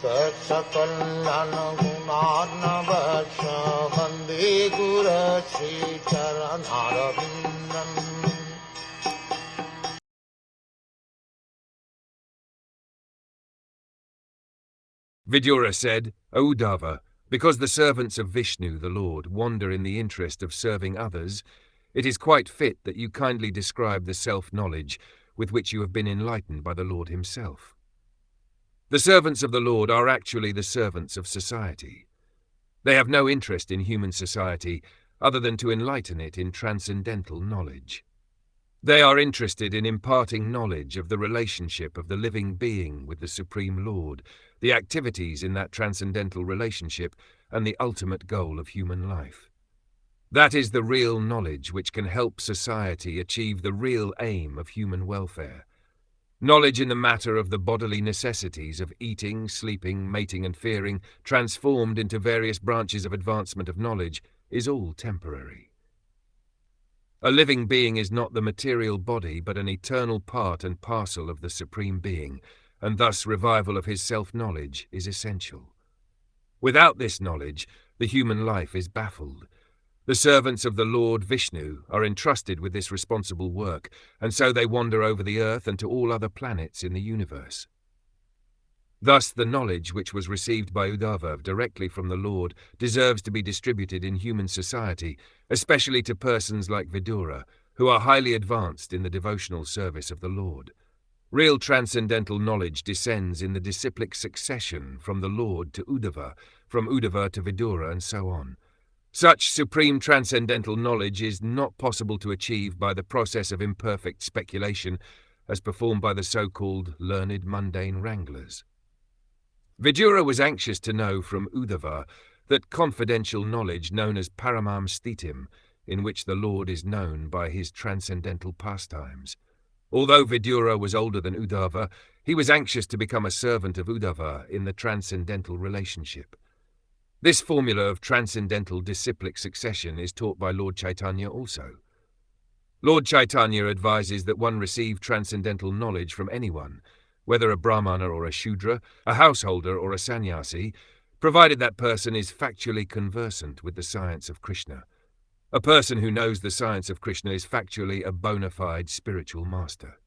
Saksakallan gunarnavasya Vande Guru Sri Charanaravindan. Vidura said, O Uddhava, because the servants of Vishnu, the Lord, wander in the interest of serving others, it is quite fit that you kindly describe the self-knowledge with which you have been enlightened by the Lord himself. The servants of the Lord are actually the servants of society. They have no interest in human society other than to enlighten it in transcendental knowledge. They are interested in imparting knowledge of the relationship of the living being with the Supreme Lord, the activities in that transcendental relationship, and the ultimate goal of human life. That is the real knowledge which can help society achieve the real aim of human welfare. Knowledge in the matter of the bodily necessities of eating, sleeping, mating, and fearing, transformed into various branches of advancement of knowledge, is all temporary. A living being is not the material body, but an eternal part and parcel of the Supreme Being, and thus revival of his self-knowledge is essential. Without this knowledge, the human life is baffled. The servants of the Lord Vishnu are entrusted with this responsible work, and so they wander over the earth and to all other planets in the universe. Thus, the knowledge which was received by Uddhava directly from the Lord deserves to be distributed in human society, especially to persons like Vidura, who are highly advanced in the devotional service of the Lord. Real transcendental knowledge descends in the disciplic succession from the Lord to Uddhava, from Uddhava to Vidura, and so on. Such supreme transcendental knowledge is not possible to achieve by the process of imperfect speculation as performed by the so-called learned mundane wranglers. Vidura was anxious to know from Uddhava that confidential knowledge known as Paramam Sthitim, in which the Lord is known by his transcendental pastimes. Although Vidura was older than Uddhava, he was anxious to become a servant of Uddhava in the transcendental relationship. This formula of transcendental disciplic succession is taught by Lord Chaitanya also. Lord Chaitanya advises that one receive transcendental knowledge from anyone, whether a Brahmana or a Shudra, a householder or a sannyasi, provided that person is factually conversant with the science of Krishna. A person who knows the science of Krishna is factually a bona fide spiritual master.